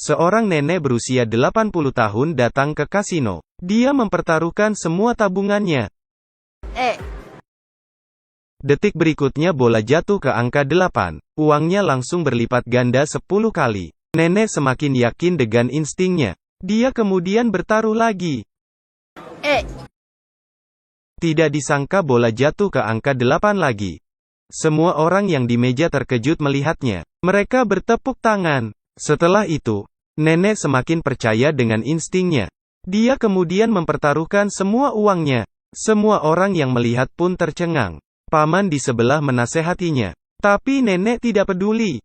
Seorang nenek berusia 80 tahun datang ke kasino. Dia mempertaruhkan semua tabungannya. Detik berikutnya bola jatuh ke angka 8. Uangnya langsung berlipat ganda 10 kali. Nenek semakin yakin dengan instingnya. Dia kemudian bertaruh lagi. Tidak disangka bola jatuh ke angka 8 lagi. Semua orang yang di meja terkejut melihatnya. Mereka bertepuk tangan. Setelah itu, nenek semakin percaya dengan instingnya. Dia kemudian mempertaruhkan semua uangnya. Semua orang yang melihat pun tercengang. Paman di sebelah menasehatinya. Tapi nenek tidak peduli.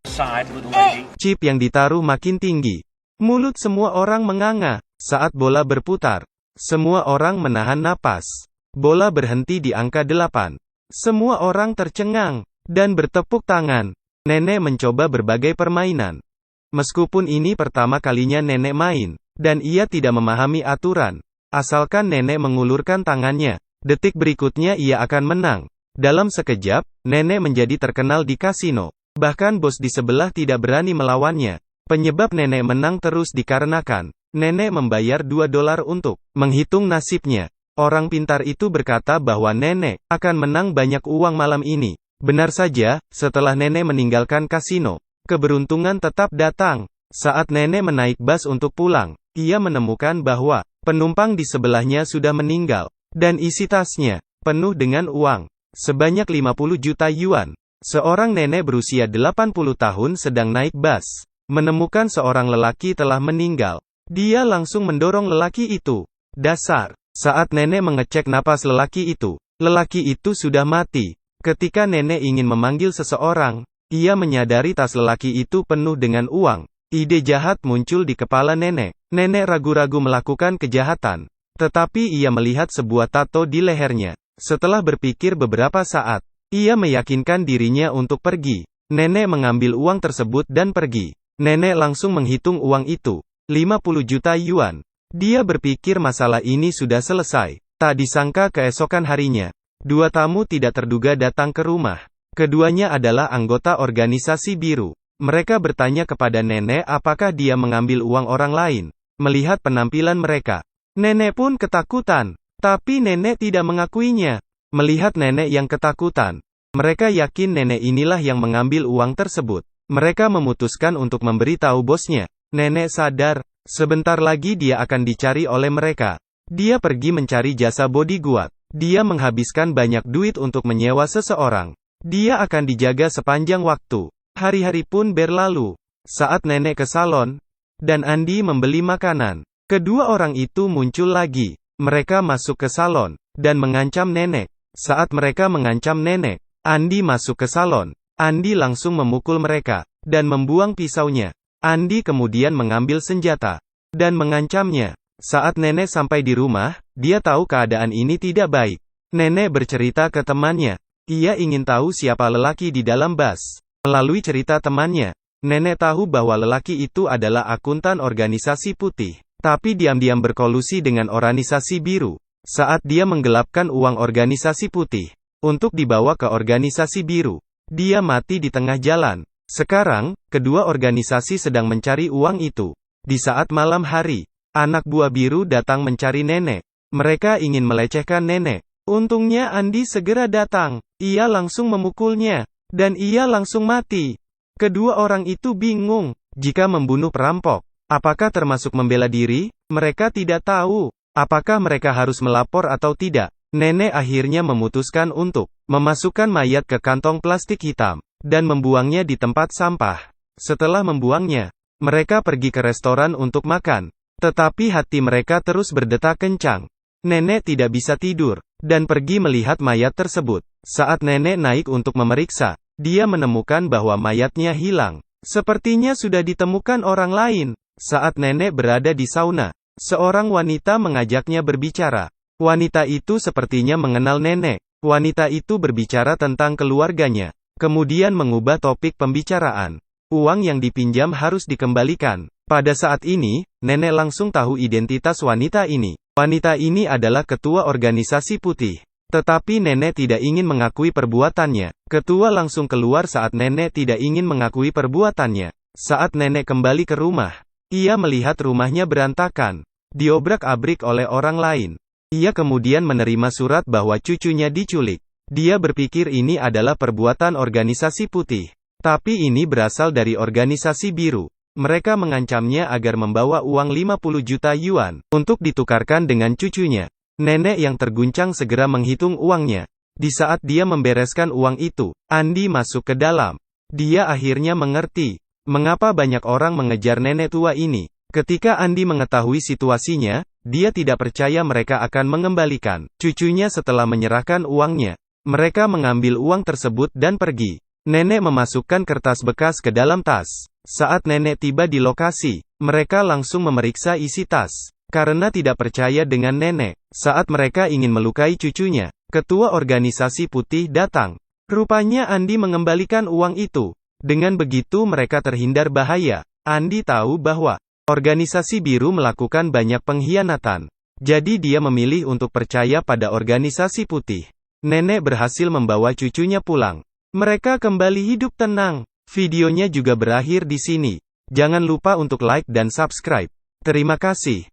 Chip yang ditaruh makin tinggi. Mulut semua orang menganga. Saat bola berputar, semua orang menahan napas. Bola berhenti di angka 8. Semua orang tercengang dan bertepuk tangan. Nenek mencoba berbagai permainan. Meskipun ini pertama kalinya nenek main, dan ia tidak memahami aturan. Asalkan nenek mengulurkan tangannya, detik berikutnya ia akan menang. Dalam sekejap, nenek menjadi terkenal di kasino. Bahkan bos di sebelah tidak berani melawannya. Penyebab nenek menang terus dikarenakan nenek membayar $2 untuk menghitung nasibnya. Orang pintar itu berkata bahwa nenek akan menang banyak uang malam ini. Benar saja, setelah nenek meninggalkan kasino, keberuntungan tetap datang. Saat nenek menaik bus untuk pulang, ia menemukan bahwa penumpang di sebelahnya sudah meninggal, dan isi tasnya penuh dengan uang sebanyak 50 juta yuan. Seorang nenek berusia 80 tahun sedang naik bus, menemukan seorang lelaki telah meninggal. Dia langsung mendorong lelaki itu. Dasar. Saat nenek mengecek napas lelaki itu sudah mati. Ketika nenek ingin memanggil seseorang, ia menyadari tas lelaki itu penuh dengan uang. Ide jahat muncul di kepala nenek. Nenek ragu-ragu melakukan kejahatan, tetapi ia melihat sebuah tato di lehernya. Setelah berpikir beberapa saat, ia meyakinkan dirinya untuk pergi. Nenek mengambil uang tersebut dan pergi. Nenek langsung menghitung uang itu, 50 juta yuan. Dia berpikir masalah ini sudah selesai. Tak disangka keesokan harinya, dua tamu tidak terduga datang ke rumah. Keduanya adalah anggota organisasi biru. Mereka bertanya kepada nenek apakah dia mengambil uang orang lain. Melihat penampilan mereka, nenek pun ketakutan. Tapi nenek tidak mengakuinya. Melihat nenek yang ketakutan, mereka yakin nenek inilah yang mengambil uang tersebut. Mereka memutuskan untuk memberitahu bosnya. Nenek sadar, sebentar lagi dia akan dicari oleh mereka. Dia pergi mencari jasa bodyguard. Dia menghabiskan banyak duit untuk menyewa seseorang. Dia akan dijaga sepanjang waktu. Hari-hari pun berlalu. Saat nenek ke salon, dan Andi membeli makanan, kedua orang itu muncul lagi. Mereka masuk ke salon, dan mengancam nenek. Saat mereka mengancam nenek, Andi masuk ke salon. Andi langsung memukul mereka, dan membuang pisaunya. Andi kemudian mengambil senjata, dan mengancamnya. Saat nenek sampai di rumah, dia tahu keadaan ini tidak baik. Nenek bercerita ke temannya. Ia ingin tahu siapa lelaki di dalam bus. Melalui cerita temannya, nenek tahu bahwa lelaki itu adalah akuntan organisasi putih. Tapi diam-diam berkolusi dengan organisasi biru. Saat dia menggelapkan uang organisasi putih untuk dibawa ke organisasi biru, dia mati di tengah jalan. Sekarang, kedua organisasi sedang mencari uang itu. Di saat malam hari, anak buah biru datang mencari nenek. Mereka ingin melecehkan nenek. Untungnya Andi segera datang. Ia langsung memukulnya, dan ia langsung mati. Kedua orang itu bingung. Jika membunuh perampok, apakah termasuk membela diri? Mereka tidak tahu. Apakah mereka harus melapor atau tidak? Nenek akhirnya memutuskan untuk memasukkan mayat ke kantong plastik hitam, dan membuangnya di tempat sampah. Setelah membuangnya, mereka pergi ke restoran untuk makan. Tetapi hati mereka terus berdetak kencang. Nenek tidak bisa tidur, dan pergi melihat mayat tersebut. Saat nenek naik untuk memeriksa, dia menemukan bahwa mayatnya hilang. Sepertinya sudah ditemukan orang lain. Saat nenek berada di sauna, seorang wanita mengajaknya berbicara. Wanita itu sepertinya mengenal nenek. Wanita itu berbicara tentang keluarganya, kemudian mengubah topik pembicaraan. Uang yang dipinjam harus dikembalikan. Pada saat ini, nenek langsung tahu identitas wanita ini. Wanita ini adalah ketua organisasi putih. Tetapi nenek tidak ingin mengakui perbuatannya. Ketua langsung keluar saat nenek tidak ingin mengakui perbuatannya. Saat nenek kembali ke rumah, Ia melihat rumahnya berantakan, diobrak-abrik oleh orang lain. Ia kemudian menerima surat bahwa cucunya diculik. Dia berpikir ini adalah perbuatan organisasi putih. Tapi ini berasal dari organisasi biru. Mereka mengancamnya agar membawa uang 50 juta yuan untuk ditukarkan dengan cucunya. Nenek yang terguncang segera menghitung uangnya. Di saat dia membereskan uang itu, Andi masuk ke dalam. Dia akhirnya mengerti mengapa banyak orang mengejar nenek tua ini. Ketika Andi mengetahui situasinya, dia tidak percaya mereka akan mengembalikan cucunya setelah menyerahkan uangnya. Mereka mengambil uang tersebut dan pergi. Nenek memasukkan kertas bekas ke dalam tas. Saat nenek tiba di lokasi, mereka langsung memeriksa isi tas. Karena tidak percaya dengan nenek, saat mereka ingin melukai cucunya, ketua organisasi putih datang. Rupanya Andi mengembalikan uang itu. Dengan begitu mereka terhindar bahaya. Andi tahu bahwa organisasi biru melakukan banyak pengkhianatan. Jadi dia memilih untuk percaya pada organisasi putih. Nenek berhasil membawa cucunya pulang. Mereka kembali hidup tenang. Videonya juga berakhir di sini. Jangan lupa untuk like dan subscribe. Terima kasih.